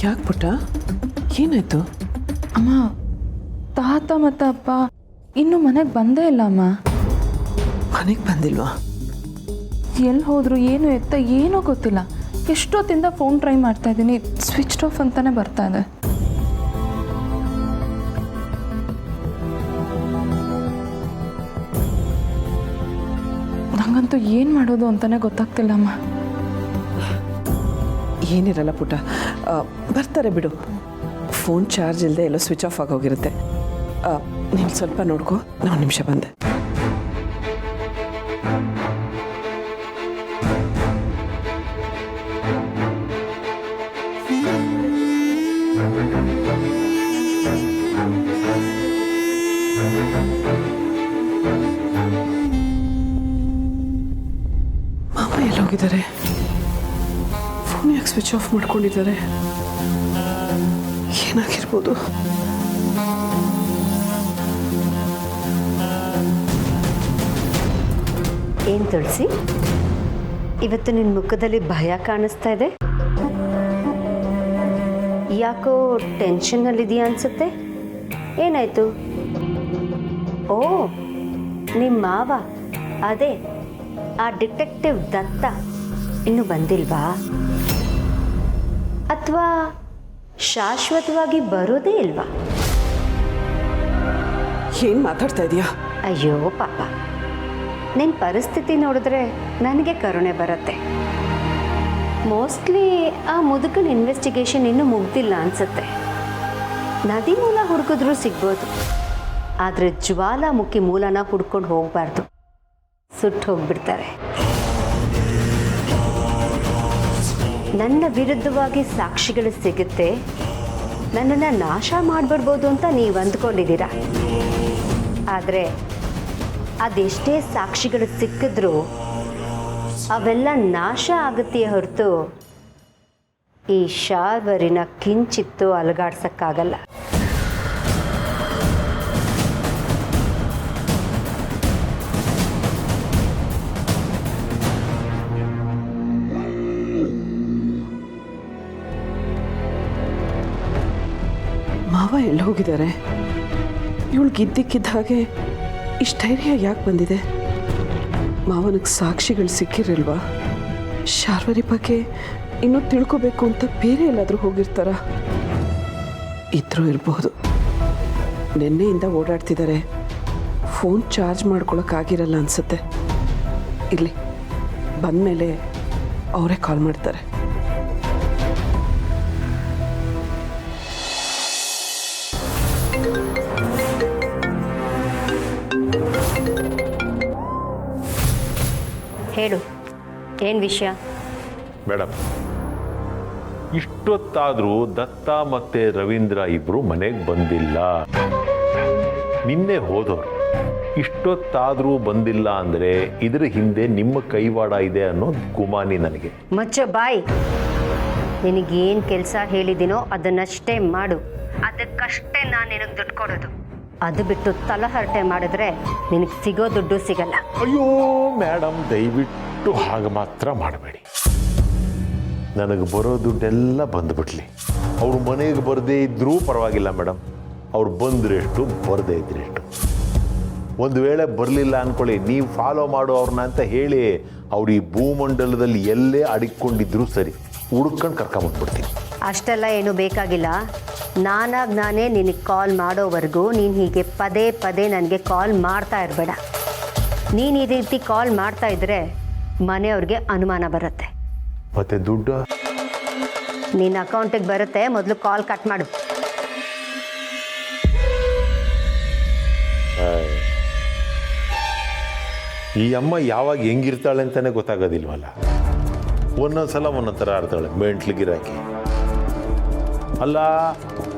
ಯಾಕೆ ಪುಟ್ಟ ಏನಾಯ್ತು? ಅಮ್ಮ, ತಾತ ಮತ್ತು ಅಪ್ಪ ಇನ್ನೂ ಮನೆಗೆ ಬಂದೇ ಇಲ್ಲ ಅಮ್ಮ. ಮನೆಗೆ ಬಂದಿಲ್ವಾ? ಎಲ್ಲಿ ಹೋದ್ರು, ಏನು ಎತ್ತ ಏನೋ ಗೊತ್ತಿಲ್ಲ. ಎಷ್ಟೊತ್ತಿಂದ ಫೋನ್ ಟ್ರೈ ಮಾಡ್ತಾ ಇದ್ದೀನಿ, ಸ್ವಿಚ್ ಆಫ್ ಅಂತಾನೆ ಬರ್ತಾ ಇದೆ. ನಂಗಂತೂ ಏನು ಮಾಡೋದು ಅಂತಾನೆ ಗೊತ್ತಾಗ್ತಿಲ್ಲ ಅಮ್ಮ. ಏನಿರಲ್ಲ ಪುಟ್ಟ, ಬರ್ತಾರೆ ಬಿಡು. ಫೋನ್ ಚಾರ್ಜ್ ಇಲ್ಲದೆ ಎಲ್ಲೋ ಸ್ವಿಚ್ ಆಫ್ ಆಗೋಗಿರುತ್ತೆ. ನೀನು ಸ್ವಲ್ಪ ನೋಡ್ಕೋ, ನಾನು ನಿಮಿಷ ಬಂದೆ. ಮಾಮ ಎಲ್ಲೋಗಿದ್ದಾರೆ? ಫೋನ್ ಯಾಕೆ ಸ್ವಿಚ್ ಆಫ್ ಮಾಡ್ಕೊಂಡಿದ್ದಾರೆ? ಏನಾಗಿರ್ಬೋದು? ಏನು ತುಳಸಿ, ಇವತ್ತು ನಿನ್ನ ಮುಖದಲ್ಲಿ ಭಯ ಕಾಣಿಸ್ತಾ ಇದೆ. ಯಾಕೋ ಟೆನ್ಷನ್ನಲ್ಲಿದೆಯಾ ಅನ್ಸುತ್ತೆ. ಏನಾಯ್ತು? ಓ, ನಿಮ್ಮ ಮಾವ, ಅದೇ ಆ ಡಿಟೆಕ್ಟಿವ್ ದತ್ತ ಇನ್ನೂ ಬಂದಿಲ್ವಾ? ಅಥವಾ ಶಾಶ್ವತವಾಗಿ ಬರೋದೇ ಇಲ್ವಾ? ಏನು ಮಾತಾಡ್ತಾ ಇದೀಯಾ? ಅಯ್ಯೋ ಪಾಪ, ನಿನ್ನ ಪರಿಸ್ಥಿತಿ ನೋಡಿದ್ರೆ ನನಗೆ ಕರುಣೆ ಬರುತ್ತೆ. ಮೋಸ್ಟ್ಲಿ ಆ ಮುದುಕನ ಇನ್ವೆಸ್ಟಿಗೇಷನ್ ಇನ್ನೂ ಮುಗ್ದಿಲ್ಲ ಅನ್ಸುತ್ತೆ. ನದಿ ಮೂಲ ಹುಡುಕಿದ್ರೂ ಸಿಗ್ಬೋದು, ಆದರೆ ಜ್ವಾಲಾಮುಖಿ ಮೂಲನ ಹುಡ್ಕೊಂಡು ಹೋಗಬಾರ್ದು, ಸುಟ್ಟು ಹೋಗ್ಬಿಡ್ತಾರೆ. ನನ್ನ ವಿರುದ್ಧವಾಗಿ ಸಾಕ್ಷಿಗಳು ಸಿಗುತ್ತೆ, ನನ್ನನ್ನು ನಾಶ ಮಾಡಿಬಿಡ್ಬೋದು ಅಂತ ನೀವು ಅಂದ್ಕೊಂಡಿದ್ದೀರಾ. ಆದರೆ ಅದೆಷ್ಟೇ ಸಾಕ್ಷಿಗಳು ಸಿಕ್ಕಿದ್ರೂ ಅವೆಲ್ಲ ನಾಶ ಆಗುತ್ತೆಯೇ ಹೊರತು ಈ ಶಾರ್ವರಿನ ಕಿಂಚಿತ್ತು ಅಲುಗಾಡ್ಸಕ್ಕಾಗಲ್ಲ. ಮಾವ ಎಲ್ಲಿ ಹೋಗಿದ್ದಾರೆ? ಇವಳಿಗಿದ್ದಕ್ಕಿದ್ದ ಹಾಗೆ ಇಷ್ಟು ಧೈರ್ಯ ಯಾಕೆ ಬಂದಿದೆ? ಮಾವನಿಗೆ ಸಾಕ್ಷಿಗಳು ಸಿಕ್ಕಿರಲ್ವಾ? ಶಾರ್ವರಿ ಬಗ್ಗೆ ಇನ್ನೂ ತಿಳ್ಕೋಬೇಕು ಅಂತ ಬೇರೆ ಎಲ್ಲಾದರೂ ಹೋಗಿರ್ತಾರ? ಇದ್ರೂ ಇರಬಹುದು. ನಿನ್ನೆಯಿಂದ ಓಡಾಡ್ತಿದ್ದಾರೆ, ಫೋನ್ ಚಾರ್ಜ್ ಮಾಡ್ಕೊಳಕ್ಕಾಗಿರಲ್ಲ ಅನ್ಸುತ್ತೆ. ಇರಲಿ, ಬಂದಮೇಲೆ ಅವರೇ ಕಾಲ್ ಮಾಡ್ತಾರೆ. ಹೇಳು, ಏನು ವಿಷಯ? ಮೇಡಮ್, ಇಷ್ಟೊತ್ತಾದರೂ ದತ್ತ ಮತ್ತು ರವೀಂದ್ರ ಇಬ್ಬರು ಮನೆಗೆ ಬಂದಿಲ್ಲ. ನಿನ್ನೆ ಹೋದವರು ಇಷ್ಟೊತ್ತಾದರೂ ಬಂದಿಲ್ಲ ಅಂದರೆ ಇದರ ಹಿಂದೆ ನಿಮ್ಮ ಕೈವಾಡ ಇದೆ ಅನ್ನೋ ಗುಮಾನಿ ನನಗೆ. ಮುಚ್ಚ ಬಾಯ್. ನಿನಗೇನು ಕೆಲಸ ಹೇಳಿದ್ದೀನೋ ಅದನ್ನಷ್ಟೇ ಮಾಡು. ಅದಕ್ಕಷ್ಟೇ ನಾನು ನಿನಗೆ ದುಡ್ಡು ಕೊಡೋದು. ಅದು ಬಿಟ್ಟು ತಲಹರಟೆ ಮಾಡಿದ್ರೆ ನಿನಗೆ ಸಿಗೋ ದುಡ್ಡು ಸಿಗಲ್ಲ. ಅಯ್ಯೋ ಮೇಡಮ್, ದಯವಿಟ್ಟು ಹಾಗೆ ಮಾತ್ರ ಮಾಡಬೇಡಿ. ನನಗೆ ಬರೋ ದುಡ್ಡೆಲ್ಲ ಬಂದುಬಿಡ್ಲಿ. ಅವ್ರು ಮನೆಗೆ ಬರದೇ ಇದ್ದರೂ ಪರವಾಗಿಲ್ಲ ಮೇಡಮ್. ಅವ್ರು ಬಂದ್ರೆಷ್ಟು, ಬರದೇ ಇದ್ರೆಷ್ಟು. ಒಂದು ವೇಳೆ ಬರಲಿಲ್ಲ ಅಂದ್ಕೊಳ್ಳಿ, ನೀವು ಫಾಲೋ ಮಾಡೋ ಅವ್ರನ್ನ ಅಂತ ಹೇಳಿ ಅವ್ರು ಈ ಭೂಮಂಡಲದಲ್ಲಿ ಎಲ್ಲೇ ಅಡಿಕೊಂಡಿದ್ರು ಸರಿ, ಹುಡುಕೊಂಡು ಕರ್ಕೊಂಬಂದ್ಬಿಡ್ತೀನಿ. ಅಷ್ಟೆಲ್ಲ ಏನೂ ಬೇಕಾಗಿಲ್ಲ. ನಾನೇ ನಿನಗೆ ಕಾಲ್ ಮಾಡೋವರೆಗೂ ನೀನು ಹೀಗೆ ಪದೇ ಪದೇ ನನಗೆ ಕಾಲ್ ಮಾಡ್ತಾ ಇರಬೇಡ. ನೀನು ಈ ರೀತಿ ಕಾಲ್ ಮಾಡ್ತಾ ಇದ್ದರೆ ಮನೆಯವ್ರಿಗೆ ಅನುಮಾನ ಬರುತ್ತೆ. ಮತ್ತೆ ದುಡ್ಡು ನಿನ್ನ ಅಕೌಂಟಿಗೆ ಬರುತ್ತೆ. ಮೊದಲು ಕಾಲ್ ಕಟ್ ಮಾಡು. ಈ ಅಮ್ಮ ಯಾವಾಗ ಹೆಂಗಿರ್ತಾಳೆ ಅಂತಲೇ ಗೊತ್ತಾಗೋದಿಲ್ವಲ್ಲ. ಒಂದೊಂದ್ಸಲ ಒಂದೊಂದು ಥರ ಆಡ್ತಾಳೆ, ಮೆಂಟ್ಲಿಗಿರಾಕಿ. ಅಲ್ಲ,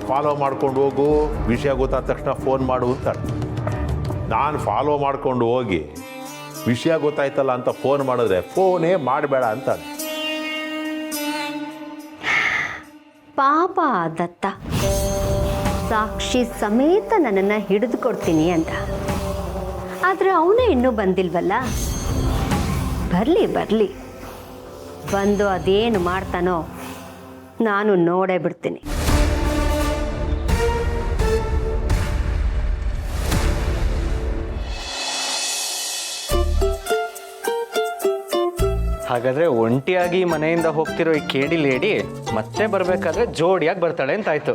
ಫಾಲೋ ಮಾಡ್ಕೊಂಡು ಹೋಗು, ವಿಷಯ ಗೊತ್ತಾದ ತಕ್ಷಣ ಫೋನ್ ಮಾಡು ಅಂತಾಳೆ. ನಾನು ಫಾಲೋ ಮಾಡ್ಕೊಂಡು ಹೋಗಿ ವಿಷಯ ಗೊತ್ತಾಯ್ತಲ್ಲ ಅಂತ ಫೋನ್ ಮಾಡಿದ್ರೆ ಫೋನೇ ಮಾಡಬೇಡ ಅಂತಾಳೆ. ಪಾಪ ದತ್ತ, ಸಾಕ್ಷಿ ಸಮೇತ ನನ್ನನ್ನು ಹಿಡಿದು ಕೊಡ್ತೀನಿ ಅಂತ. ಆದರೆ ಅವನೇ ಇನ್ನೂ ಬಂದಿಲ್ವಲ್ಲ. ಬರಲಿ ಬಂದು ಅದೇನು ಮಾಡ್ತಾನೋ ನಾನು ನೋಡೇ ಬಿಡ್ತೀನಿ. ಹಾಗಾದ್ರೆ ಒಂಟಿಯಾಗಿ ಮನೆಯಿಂದ ಹೋಗ್ತಿರೋ ಈ ಕೇಡಿ ಲೇಡಿ ಮತ್ತೆ ಬರಬೇಕಾದ್ರೆ ಜೋಡಿಯಾಗಿ ಬರ್ತಾಳೆ ಅಂತಾಯ್ತು.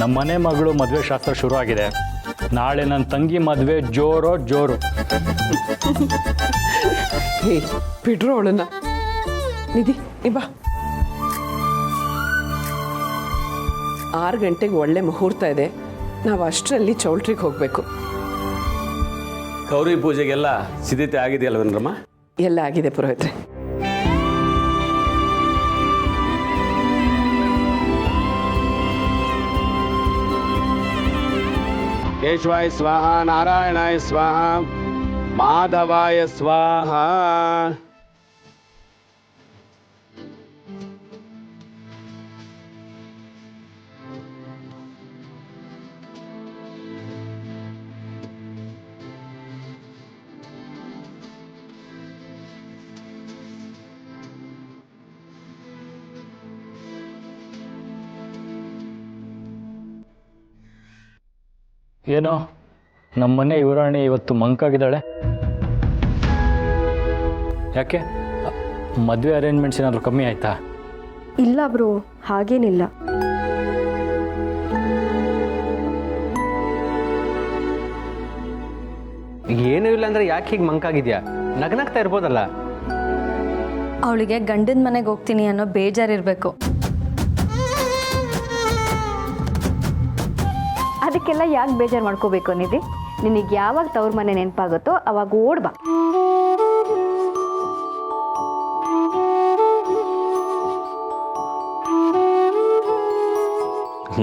ನಮ್ಮ ಮನೆ ಮಗಳು ಮದುವೆ ಶಾಸ್ತ್ರ ಶುರು ಆಗಿದೆ. ನಾಳೆ ನನ್ನ ತಂಗಿ ಮದುವೆ ಜೋರು. ಹೇ ಬಿಡ್ರು ಅವಳನ್ನ. ನಿಧಿ ನೀ ಬಾ. 6 ಗಂಟೆಗೆ ಒಳ್ಳೆ ಮುಹೂರ್ತ ಇದೆ. ನಾವು ಅಷ್ಟರಲ್ಲಿ ಚೌಲ್ಟ್ರಿಗೆ ಹೋಗಬೇಕು. ಗೌರಿ ಪೂಜೆಗೆಲ್ಲ ಸಿದ್ಧತೆ ಆಗಿದೆಯಲ್ವೇನ್ರಮ್ಮ? ಎಲ್ಲ ಆಗಿದೆ ಪುರೋಹಿತ್ರೆ. ಕೇಶವಾಯ ಸ್ವಾಹ, ನಾರಾಯಣಾಯ ಸ್ವಾಹ, ಮಾಧವಾಯ ಸ್ವಾಹ. ಏನೋ ನಮ್ಮ ಮನೆ ಯುವರಾಣಿ ಇವತ್ತು ಮಂಕಾಗಿದ್ದಾಳೆ. ಯಾಕೆ ಮದುವೆ ಅರೇಂಜ್ಮೆಂಟ್ಸ್ ಏನಾದರೂ ಕಮ್ಮಿ ಆಯ್ತಾ? ಇಲ್ಲ ಬ್ರೋ, ಹಾಗೇನಿಲ್ಲ. ಏನೂ ಇಲ್ಲ ಅಂದ್ರೆ ಯಾಕೆ ಹೀಗೆ ಮಂಕಾಗಿದ್ಯಾ? ನಗ್ನಾಗ್ತಾ ಇರ್ಬೋದಲ್ಲ. ಅವಳಿಗೆ ಗಂಡನ ಮನೆಗೆ ಹೋಗ್ತೀನಿ ಅನ್ನೋ ಬೇಜಾರಿರಬೇಕು. ಅದಕ್ಕೆಲ್ಲ ಯಾಕೆ ಬೇಜಾರು ಮಾಡ್ಕೋಬೇಕು ನಿಧಿ? ನಿನಗೆ ಯಾವಾಗ ತವ್ರ ಮನೆ ನೆನಪಾಗುತ್ತೋ ಅವಾಗ ಓಡ್ಬಾ.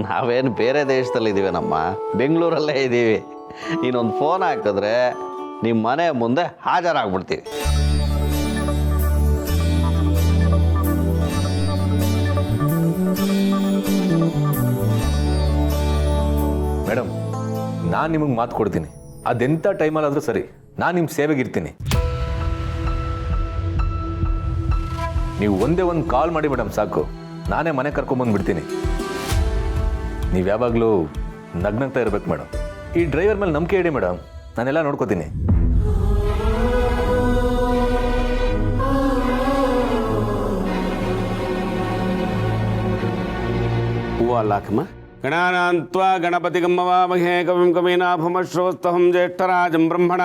ನಾವೇನು ಬೇರೆ ದೇಶದಲ್ಲಿ ಇದ್ದೀವೇನಮ್ಮ, ಬೆಂಗಳೂರಲ್ಲೇ ಇದ್ದೀವಿ. ನೀನೊಂದು ಫೋನ್ ಹಾಕಿದ್ರೆ ನಿಮ್ಮ ಮನೆ ಮುಂದೆ ಹಾಜರಾಗ್ಬಿಡ್ತೀವಿ. ಮೇಡಮ್, ನಾನು ನಿಮಗೆ ಮಾತು ಕೊಡ್ತೀನಿ. ಅದೆಂಥ ಟೈಮಲ್ಲಾದರೂ ಸರಿ, ನಾನು ನಿಮ್ಮ ಸೇವೆಗಿರ್ತೀನಿ. ನೀವು ಒಂದೇ ಒಂದು ಕಾಲ್ ಮಾಡಿ ಮೇಡಮ್ ಸಾಕು, ನಾನೇ ಮನೆ ಕರ್ಕೊಂಬಂದ್ಬಿಡ್ತೀನಿ. ನೀವು ಯಾವಾಗಲೂ ನಗ್ನಗ್ತಾ ಇರ್ಬೇಕು ಮೇಡಮ್. ಈ ಡ್ರೈವರ್ ಮೇಲೆ ನಂಬಿಕೆ ಇಡಿ ಮೇಡಮ್, ನಾನೆಲ್ಲ ನೋಡ್ಕೋತೀನಿ. ಹೂವು ಅಲ್ಲಾಕಮ್ಮ. ಗಣಾನಾಂತ್ವಾ ಗಣಪತಿ ಗಮ್ಮವಾಮಹೇ ಕವಿಂ ಕವೀನಾಭಮಶ್ರವಸ್ತಹಂ ಜ್ಯೇಷ್ಠರಾಜಂ ಬ್ರಹ್ಮಣ.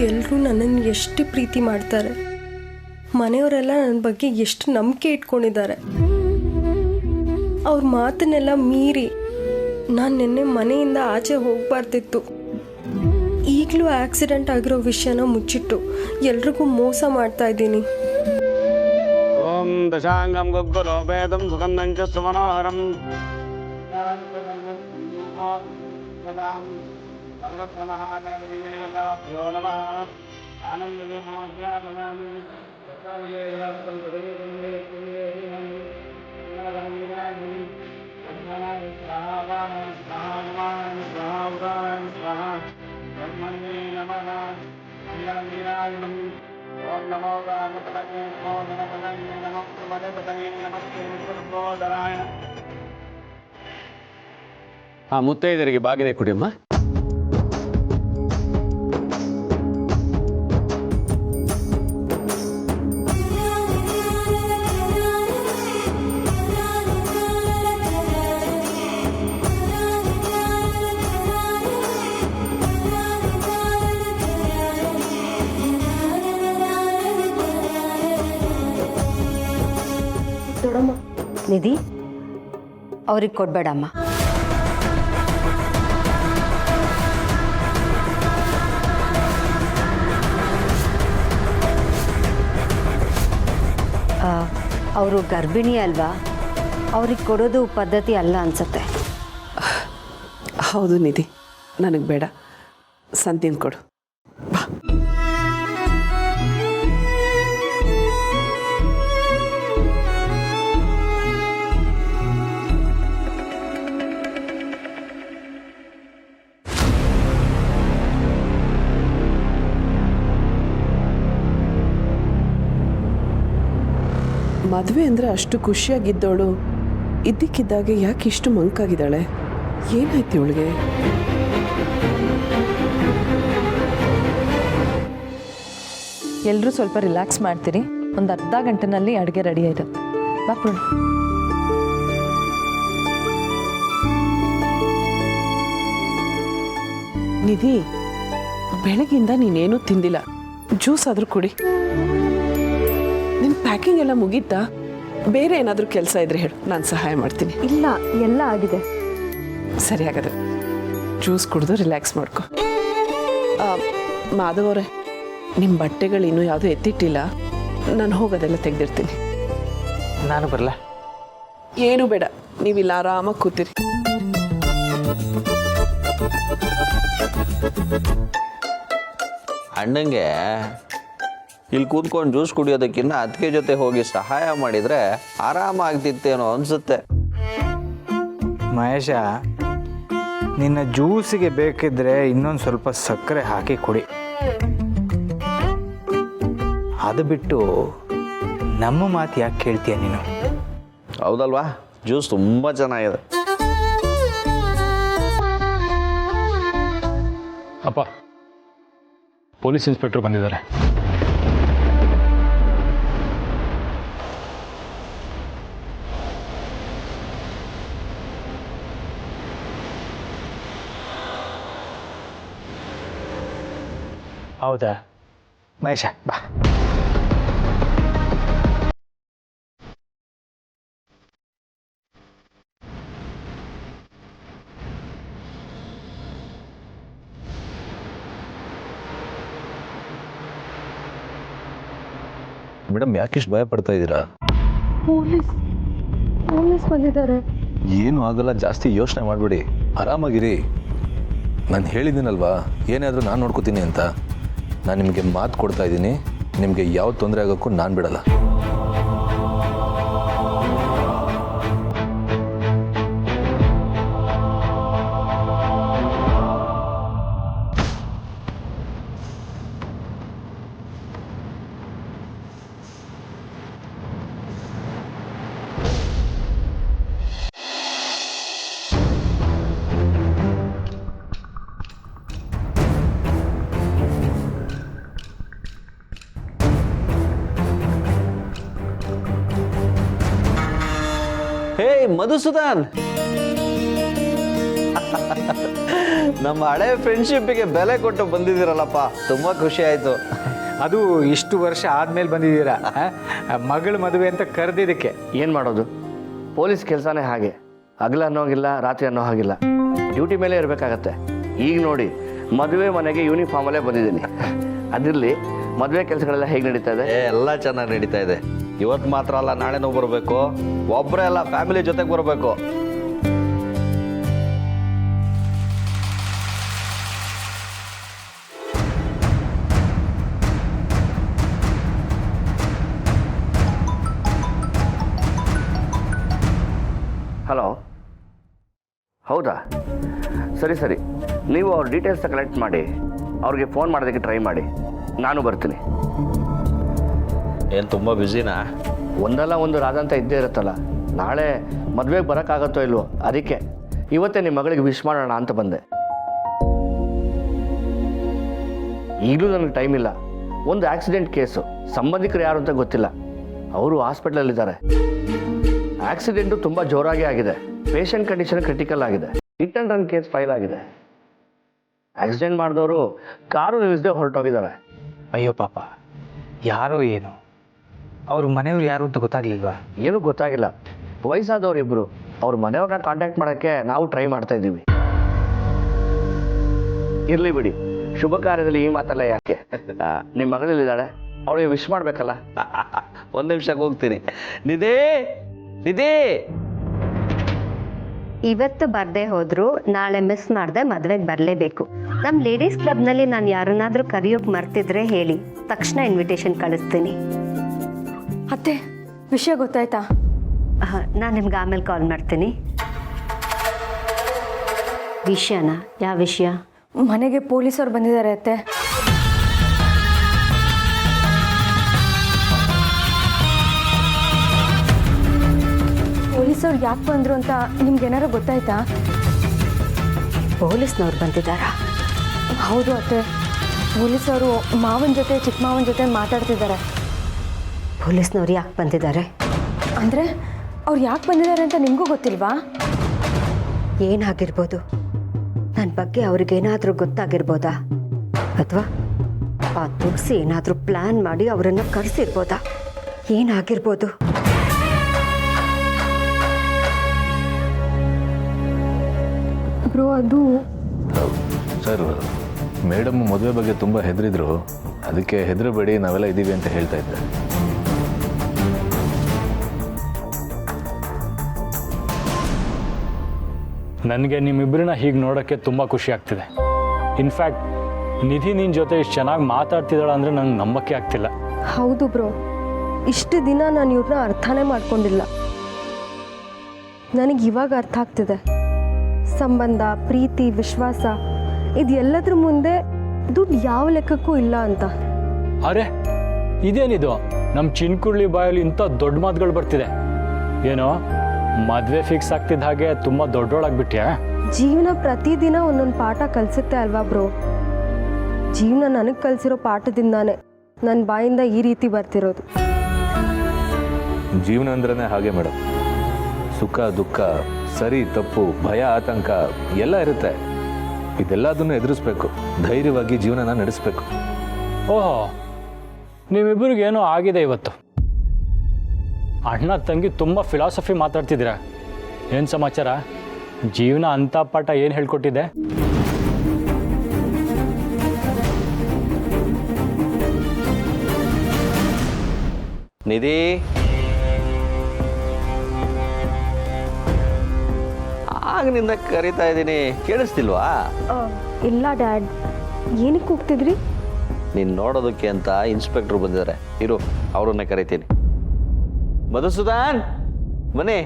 ಎಲ್ಲರೂ ನನ್ನನ್ನು ಎಷ್ಟು ಪ್ರೀತಿ ಮಾಡ್ತಾರೆ. ಮನೆಯವರೆಲ್ಲ ನನ್ನ ಬಗ್ಗೆ ಎಷ್ಟು ನಂಬಿಕೆ ಇಟ್ಕೊಂಡಿದ್ದಾರೆ. ಅವ್ರ ಮಾತನ್ನೆಲ್ಲ ಮೀರಿ ನಾನು ನಿನ್ನೆ ಮನೆಯಿಂದ ಆಚೆ ಹೋಗಬಾರ್ದಿತ್ತು. ಈಗಲೂ ಆಕ್ಸಿಡೆಂಟ್ ಆಗಿರೋ ವಿಷಯನ ಮುಚ್ಚಿಟ್ಟು ಎಲ್ರಿಗೂ ಮೋಸ ಮಾಡ್ತಾ ಇದ್ದೀನಿ. ಓಂ ದಶಾಂಗಂ ಗಗ್ಗಲೋ ವೇದಂ ಸುಗಂಧಂ ಚ ಸುಮನೋಹರಂ. ಮುತ್ತೈದರಿಗೆ ಬಾಗಿನೆ ಕುಡಿಯಮ್ಮ. ನಿಧಿ, ಅವ್ರಿಗೆ ಕೊಡ್ಬೇಡಮ್ಮ. ಅವರು ಗರ್ಭಿಣಿ ಅಲ್ವಾ, ಅವ್ರಿಗೆ ಕೊಡೋದು ಪದ್ಧತಿ ಅಲ್ಲ ಅನ್ಸುತ್ತೆ. ಹೌದು ನಿಧಿ, ನನಗೆ ಬೇಡ. ಸಂತಿನ ಕೊಡು ಬಾ. ಮದುವೆ ಅಂದರೆ ಅಷ್ಟು ಖುಷಿಯಾಗಿದ್ದವಳು ಇದ್ದಕ್ಕಿದ್ದಾಗೆ ಯಾಕೆ ಇಷ್ಟು ಮಂಕಾಗಿದ್ದಾಳೆ? ಏನಾಯ್ತು ಇವಳಿಗೆ? ಎಲ್ಲರೂ ಸ್ವಲ್ಪ ರಿಲ್ಯಾಕ್ಸ್ ಮಾಡ್ತೀರಿ, ಒಂದು ಅರ್ಧ ಗಂಟೆನಲ್ಲಿ ಅಡುಗೆ ರೆಡಿ ಆಯಿತು. ಬಾ ಪೂರ್ಣ. ನಿಧಿ, ಬೆಳಗಿಂದ ನೀನೇನೂ ತಿಂದಿಲ್ಲ, ಜ್ಯೂಸ್ ಆದರೂ ಕುಡಿ. ನಿನ್ನ ಪ್ಯಾಕಿಂಗ್ ಎಲ್ಲ ಮುಗೀತಾ? ಬೇರೆ ಏನಾದರೂ ಕೆಲಸ ಇದ್ರೆ ಹೇಳು, ನಾನು ಸಹಾಯ ಮಾಡ್ತೀನಿ. ಇಲ್ಲ, ಎಲ್ಲ ಆಗಿದೆ. ಸರಿ, ಹಾಗಾದ್ರೆ ಜ್ಯೂಸ್ ಕುಡಿದು ರಿಲ್ಯಾಕ್ಸ್ ಮಾಡ್ಕೊ. ಮಾಧವ್ ಅವರೇ, ನಿಮ್ಮ ಬಟ್ಟೆಗಳು ಇನ್ನೂ ಯಾವುದೂ ಎತ್ತಿಟ್ಟಿಲ್ಲ, ನಾನು ಹೋಗೋದೆಲ್ಲ ತೆಗೆದಿರ್ತೀನಿ. ನಾನು ಬರಲ್ಲ. ಏನೂ ಬೇಡ, ನೀವಿಲ್ಲ ಆರಾಮಾಗಿ ಕೂತೀರಿ. ಅಣ್ಣಂಗೆ ಇಲ್ಲಿ ಕೂತ್ಕೊಂಡು ಜ್ಯೂಸ್ ಕುಡಿಯೋದಕ್ಕಿಂತ ಅದಕ್ಕೆ ಜೊತೆ ಹೋಗಿ ಸಹಾಯ ಮಾಡಿದರೆ ಆರಾಮಾಗ್ತಿತ್ತೇನೋ ಅನಿಸುತ್ತೆ. ಮಹೇಶ, ನಿನ್ನ ಜ್ಯೂಸಿಗೆ ಬೇಕಿದ್ರೆ ಇನ್ನೊಂದು ಸ್ವಲ್ಪ ಸಕ್ಕರೆ ಹಾಕಿ ಕುಡಿ. ಅದು ಬಿಟ್ಟು ನಮ್ಮ ಮಾತು ಯಾಕೆ ಕೇಳ್ತೀಯ ನೀನು? ಹೌದಲ್ವಾ? ಜ್ಯೂಸ್ ತುಂಬ ಚೆನ್ನಾಗಿದೆ. ಅಪ್ಪ, ಪೊಲೀಸ್ ಇನ್ಸ್ಪೆಕ್ಟರ್ ಬಂದಿದ್ದಾರೆ. ಹೌದಾ ಮಹೇಶ, ಬಾ. ಮೇಡಮ್, ಯಾಕಿಷ್ಟು ಭಯ ಪಡ್ತಾ ಇದ್ದೀರಾ? ಪೊಲೀಸ್ ಬಂದಿದ್ದಾರೆ. ಏನು ಆಗಲ್ಲ, ಜಾಸ್ತಿ ಯೋಚನೆ ಮಾಡಬೇಡಿ, ಆರಾಮಾಗಿರಿ. ನಾನು ಹೇಳಿದ್ದೀನಲ್ವಾ, ಏನಾದರೂ ನಾನು ನೋಡ್ಕೋತೀನಿ ಅಂತ. ನಾನು ನಿಮಗೆ ಮಾತು ಕೊಡ್ತಾ ಇದ್ದೀನಿ, ನಿಮಗೆ ಯಾವ ತೊಂದರೆ ಆಗೋಕ್ಕೂ ನಾನು ಬಿಡಲ್ಲ. ಹೇ ಮಧುಸೂದನ್, ನಮ್ಮ ಹಳೆ ಫ್ರೆಂಡ್ಶಿಪ್ಪಿಗೆ ಬೆಲೆ ಕೊಟ್ಟು ಬಂದಿದ್ದೀರಲ್ಲಪ್ಪ, ತುಂಬ ಖುಷಿ ಆಯಿತು. ಅದು ಇಷ್ಟು ವರ್ಷ ಆದಮೇಲೆ ಬಂದಿದ್ದೀರಾ, ಮಗಳ ಮದುವೆ ಅಂತ ಕರೆದಿದ್ದಕ್ಕೆ. ಏನು ಮಾಡೋದು, ಪೊಲೀಸ್ ಕೆಲಸನೇ ಹಾಗೆ, ಹಗಲು ಅನ್ನೋ ಹಾಗಿಲ್ಲ, ರಾತ್ರಿ ಅನ್ನೋ ಹಾಗಿಲ್ಲ, ಡ್ಯೂಟಿ ಮೇಲೆ ಇರಬೇಕಾಗತ್ತೆ. ಈಗ ನೋಡಿ, ಮದುವೆ ಮನೆಗೆ ಯೂನಿಫಾರ್ಮಲ್ಲೇ ಬಂದಿದ್ದೀನಿ. ಅದಿರಲಿ, ಮದುವೆ ಕೆಲಸಗಳೆಲ್ಲ ಹೇಗೆ ನಡೀತಾ ಇದೆ? ಎಲ್ಲ ಚೆನ್ನಾಗಿ ನಡೀತಾ ಇದೆ. ಇವತ್ತು ಮಾತ್ರ ಅಲ್ಲ, ನಾಳೆನೂ ಬರಬೇಕು. ಒಬ್ಬರೇ ಅಲ್ಲ, ಫ್ಯಾಮಿಲಿ ಜೊತೆಗೆ ಬರಬೇಕು. ಹಲೋ, ಹೌದಾ? ಸರಿ ಸರಿ, ನೀವು ಅವ್ರ ಡೀಟೇಲ್ಸ್ನ ಕಲೆಕ್ಟ್ ಮಾಡಿ ಅವ್ರಿಗೆ ಫೋನ್ ಮಾಡೋದಕ್ಕೆ ಟ್ರೈ ಮಾಡಿ, ನಾನು ಬರ್ತೀನಿ. ಏನು ತುಂಬ ಬ್ಯುಸಿನಾ? ಒಂದಲ್ಲ ಒಂದು ರಾದಂತ ಇದ್ದೇ ಇರುತ್ತಲ್ಲ. ನಾಳೆ ಮದುವೆಗೆ ಬರೋಕ್ಕಾಗತ್ತೋ ಇಲ್ವೋ, ಅದಕ್ಕೆ ಇವತ್ತೇ ನಿಮ್ಮ ಮಗಳಿಗೆ ವಿಶ್ ಮಾಡೋಣ ಅಂತ ಬಂದೆ. ಈಗಲೂ ನನಗೆ ಟೈಮ್ ಇಲ್ಲ. ಒಂದು ಆಕ್ಸಿಡೆಂಟ್ ಕೇಸು, ಸಂಬಂಧಿಕರು ಯಾರು ಅಂತ ಗೊತ್ತಿಲ್ಲ, ಅವರು ಹಾಸ್ಪಿಟ್ಲಲ್ಲಿದ್ದಾರೆ. ಆಕ್ಸಿಡೆಂಟು ತುಂಬ ಜೋರಾಗಿ ಆಗಿದೆ, ಪೇಷಂಟ್ ಕಂಡೀಷನ್ ಕ್ರಿಟಿಕಲ್ ಆಗಿದೆ, hit and run case file ಆಗಿದೆ. ಆಕ್ಸಿಡೆಂಟ್ ಮಾಡಿದವರು ಕಾರು ನಿಲ್ಲಿಸದೆ ಹೊರಟೋಗಿದ್ದಾರೆ. ಅಯ್ಯೋ ಪಾಪ, ಯಾರೋ ಏನು, ಅವ್ರ ಮನೆಯವ್ರು ಯಾರು ಅಂತ ಗೊತ್ತಾಗ್ಲಿಲ್ವಾ? ಏನೂ ಗೊತ್ತಾಗಿಲ್ಲ. ವಯಸ್ಸಾದವ್ರು ಇಬ್ಬರು, ಅವ್ರ ಮನೆಯವ್ರನ್ನ ಕಾಂಟ್ಯಾಕ್ಟ್ ಮಾಡೋಕ್ಕೆ ನಾವು ಟ್ರೈ ಮಾಡ್ತಾ ಇದ್ದೀವಿ. ಇರಲಿ ಬಿಡಿ, ಶುಭ ಕಾರ್ಯದಲ್ಲಿ ಈ ಮಾತೆಲ್ಲ ಯಾಕೆ? ನಿಮ್ಮ ಮಗಳಲ್ಲಿದ್ದಾಳೆ, ಅವಳಿಗೆ ವಿಶ್ ಮಾಡಬೇಕಲ್ಲ. ಒಂದು ನಿಮಿಷಕ್ಕೆ ಹೋಗ್ತೀನಿ. ನಿಧಿ, ನಿಧಿ, ಇವತ್ತು ಬರ್ದೇ ಹೋದ್ರು ನಾಳೆ ಮಿಸ್ ಮಾಡದೆ ಮದುವೆಗೆ ಬರಲೇಬೇಕು. ನಮ್ಮ ಲೇಡೀಸ್ ಕ್ಲಬ್ನಲ್ಲಿ ನಾನು ಯಾರನ್ನಾದರೂ ಕರೆಯೋಕೆ ಮರ್ತಿದ್ರೆ ಹೇಳಿ, ತಕ್ಷಣ ಇನ್ವಿಟೇಷನ್ ಕಳಿಸ್ತೀನಿ. ಅತ್ತೆ, ವಿಷಯ ಗೊತ್ತಾಯ್ತಾ? ನಾನು ನಿಮ್ಗೆ ಆಮೇಲೆ ಕಾಲ್ ಮಾಡ್ತೀನಿ. ವಿಷಯನಾ? ಯಾವ ವಿಷಯ? ಮನೆಗೆ ಪೊಲೀಸರು ಬಂದಿದ್ದಾರೆ ಅತ್ತೆ. ಪೊಲೀಸವ್ರು ಯಾಕೆ ಬಂದರು ಅಂತ ನಿಮ್ಗೇನಾರು ಗೊತ್ತಾಯ್ತಾ? ಪೊಲೀಸ್ನವ್ರು ಬಂದಿದ್ದಾರಾ? ಹೌದು ಅತ್ತೆ, ಪೊಲೀಸವರು ಮಾವನ ಜೊತೆ ಚಿಕ್ಕ ಮಾವನ ಜೊತೆ ಮಾತಾಡ್ತಿದ್ದಾರೆ. ಪೊಲೀಸ್ನವ್ರು ಯಾಕೆ ಬಂದಿದ್ದಾರೆ? ಅಂದರೆ ಅವ್ರು ಯಾಕೆ ಬಂದಿದ್ದಾರೆ ಅಂತ ನಿಮಗೂ ಗೊತ್ತಿಲ್ವಾ? ಏನಾಗಿರ್ಬೋದು? ನನ್ನ ಬಗ್ಗೆ ಅವ್ರಿಗೇನಾದರೂ ಗೊತ್ತಾಗಿರ್ಬೋದಾ? ಅಥವಾ ಆ ತುಳಸಿ ಏನಾದರೂ ಪ್ಲ್ಯಾನ್ ಮಾಡಿ ಅವರನ್ನು ಕರೆಸಿರ್ಬೋದಾ? ಏನಾಗಿರ್ಬೋದು? ಬ್ರೋ ಅದು ಸರ್, ಮೇಡಮ್ ಮದುವೆ ಬಗ್ಗೆ ತುಂಬ ಹೆದರಿದ್ರು, ಅದಕ್ಕೆ ಹೆದರಬೇಡಿ ನಾವೆಲ್ಲ ಇದ್ದೀವಿ ಅಂತ ಹೇಳ್ತಾ ಇದ್ದೆ. ನನಗೆ ನಿಮ್ಮಿಬ್ಬರನ್ನ ಹೀಗೆ ನೋಡೋಕ್ಕೆ ತುಂಬ ಖುಷಿ ಆಗ್ತಿದೆ. ಇನ್ಫ್ಯಾಕ್ಟ್ ನಿಧಿ ನಿನ್ನ ಜೊತೆ ಇಷ್ಟು ಚೆನ್ನಾಗಿ ಮಾತಾಡ್ತಿದ್ದಾಳೆ ಅಂದರೆ ನಂಗೆ ನಂಬಕ್ಕೆ ಆಗ್ತಿಲ್ಲ. ಹೌದು ಬ್ರೋ, ಇಷ್ಟು ದಿನ ನಾನು ಇವ್ರನ್ನ ಅರ್ಥನೇ ಮಾಡ್ಕೊಂಡಿಲ್ಲ. ನನಗೆ ಇವಾಗ ಅರ್ಥ ಆಗ್ತಿದೆ. ಸಂಬಂಧ, ಪ್ರೀತಿ, ವಿಶ್ವಾಸ ಇದೆಲ್ಲದ್ರ ಮುಂದೆ ದುಡ್ಡು ಯಾವ ಲೆಕ್ಕಕ್ಕೂ ಇಲ್ಲ ಅಂತ. ಅರೆ ಇದೇನಿದು, ನಮ್ಮ ಚಿನ್ಕುರ್ಳಿ ಬಾಯಲ್ಲಿ ಇಂಥ ದೊಡ್ಡ ಮಾತುಗಳು ಬರ್ತಿದೆ. ಏನೋ ಮದುವೆ ಫಿಕ್ಸ್ ಆಗ್ತಿದ್ದ ಹಾಗೆ ತುಂಬ ದೊಡ್ಡೋಳಾಗ್ಬಿಟ್ಯಾ? ಜೀವನ ಪ್ರತಿದಿನ ಒಂದೊಂದು ಪಾಠ ಕಲಿಸುತ್ತೆ ಅಲ್ವಾ ಬ್ರೋ? ಜೀವನ ನನಗೆ ಕಲಿಸಿರೋ ಪಾಠದಿಂದಾನೇ ನನ್ನ ಬಾಯಿಂದ ಈ ರೀತಿ ಬರ್ತಿರೋದು. ಜೀವನ ಅಂದ್ರೇ ಹಾಗೆ ಮೇಡಮ್, ಸುಖ ದುಃಖ, ಸರಿ ತಪ್ಪು, ಭಯ ಆತಂಕ ಎಲ್ಲ ಇರುತ್ತೆ. ಇದೆಲ್ಲದನ್ನು ಎದುರಿಸ್ಬೇಕು, ಧೈರ್ಯವಾಗಿ ಜೀವನನ ನಡೆಸಬೇಕು. ಓಹೋ, ನಿಮ್ಮಿಬ್ಬರಿಗೇನೋ ಆಗಿದೆ ಇವತ್ತು. ಅಣ್ಣ ತಂಗಿ ತುಂಬ ಫಿಲಾಸಫಿ ಮಾತಾಡ್ತಿದ್ದೀರಾ. ಏನು ಸಮಾಚಾರ? ಜೀವನ ಅಂತ ಪಾಠ ಏನು ಹೇಳ್ಕೊಟ್ಟಿದೆ? ನಿಧಿ, ಆಗನಿಂದ ಕರಿತಾ ಇದ್ದೀನಿ, ಕೇಳಿಸ್ತಿಲ್ವಾ? ಇಲ್ಲ ಡ್ಯಾಡ್, ಏನಕ್ಕೆ ಹೋಗ್ತಿದ್ರಿ? ನೀನು ನೋಡೋದಕ್ಕೆ ಅಂತ ಇನ್ಸ್ಪೆಕ್ಟ್ರು ಬಂದಿದ್ದಾರೆ, ಇರು ಅವ್ರನ್ನೇ ಕರಿತೀನಿ. ಮಧುಸೂದನ್, ಮನೆ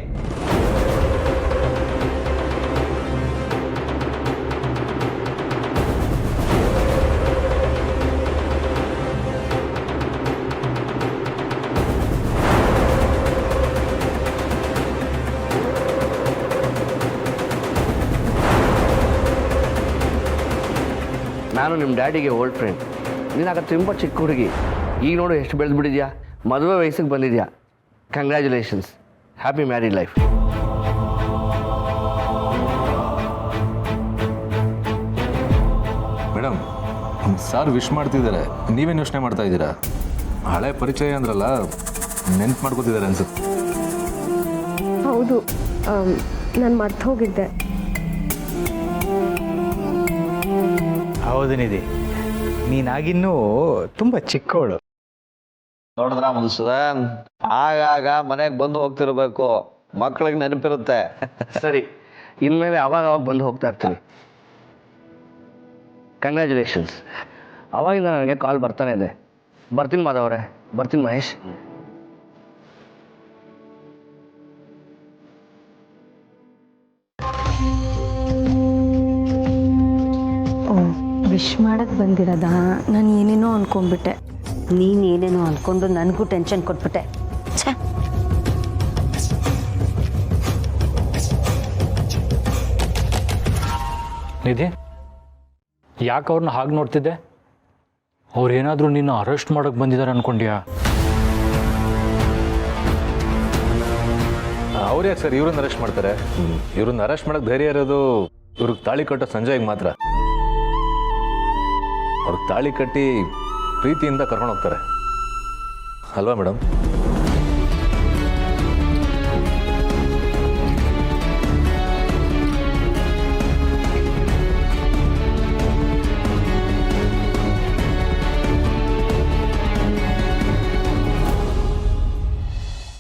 ನಾನು ನಿಮ್ಮ ಡ್ಯಾಡಿಗೆ ಓಲ್ಡ್ ಫ್ರೆಂಡ್. ನೀನಾಗ ತುಂಬ ಚಿಕ್ಕ ಹುಡುಗಿ, ಈಗ ನೋಡು ಎಷ್ಟು ಬೆಳೆದ್ಬಿಟ್ಟಿದ್ಯಾ, ಮದುವೆ ವಯಸ್ಸಿಗೆ ಬಂದಿದ್ಯಾ. Congratulations, happy married life. Madam, sir wish ಮಾಡ್ತಿದ್ದಾರೆ, ನೀವೇನು ಯೋಚನೆ ಮಾಡ್ತಾ ಇದ್ದೀರಾ? ಹಳೆ ಪರಿಚಯ ಅಂದ್ರಲ್ಲ, ನೆನ್ಪು ಮಾಡ್ಕೋತಿದ್ದಾರೆ ಅನ್ಸುತ್ತೆ. ಹೌದು, ನಾನು ಮರ್ತು ಹೋಗಿದ್ದೆ. ಹೌದು ನಿಧಿ, ನೀನಾಗಿನ್ನೂ ತುಂಬ ಚಿಕ್ಕವಳು. ನೋಡಿದ್ರ ಮಧುಸೂದನ್, ಆಗಾಗ ಮನೆಗೆ ಬಂದು ಹೋಗ್ತಿರ್ಬೇಕು, ಮಕ್ಕಳಿಗೆ ನೆನಪಿರುತ್ತೆ. ಸರಿ, ಇನ್ಮೇಲೆ ಅವಾಗ ಬಂದು ಹೋಗ್ತಾ ಇರ್ತೀನಿ. ಕಂಗ್ರ್ಯಾಚುಲೇಷನ್ಸ್. ಅವಾಗಿಂದ ನನಗೆ ಕಾಲ್ ಬರ್ತಾನೆ ಇದೆ. ಬರ್ತೀನಿ ಮಾಧವರೇ, ಬರ್ತೀನಿ ಮಹೇಶ್. ವಿಶ್ ಮಾಡಕ್ಕೆ ಬಂದಿರೋದಾ? ನಾನು ಏನೇನೋ ಅನ್ಕೊಂಡ್ಬಿಟ್ಟೆ. ನೀನು ಏನೇನೋ ಅಂದ್ಕೊಂಡು ನನಗೂ ಟೆನ್ಷನ್ ಕೊಟ್ಬಿಟ್ಟೆ. ಛೇ, ನಿಧಿ, ಯಾಕೆ ಅವ್ರನ್ನ ಹಾಗೆ ನೋಡ್ತಿದ್ದೆ? ಅವ್ರೇನಾದರೂ ನಿನ್ನ ಅರೆಸ್ಟ್ ಮಾಡೋಕ್ಕೆ ಬಂದಿದ್ದಾರೆ ಅನ್ಕೊಂಡ್ಯಾ? ಅವ್ರು ಯಾಕೆ ಸರ್ ಇವ್ರನ್ನ ಅರೆಸ್ಟ್ ಮಾಡ್ತಾರೆ? ಇವ್ರನ್ನ ಅರೆಸ್ಟ್ ಮಾಡೋಕ್ಕೆ ಧೈರ್ಯ ಇರೋದು ಇವ್ರಿಗೆ ತಾಳಿ ಕಟ್ಟೋ ಸಂಜಯ್ಗೆ ಮಾತ್ರ. ಅವ್ರಿಗೆ ತಾಳಿ ಕಟ್ಟಿ ಪ್ರೀತಿಯಿಂದ ಕರ್ಕೊಂಡು ಹೋಗ್ತಾರೆ ಅಲ್ವಾ ಮೇಡಮ್?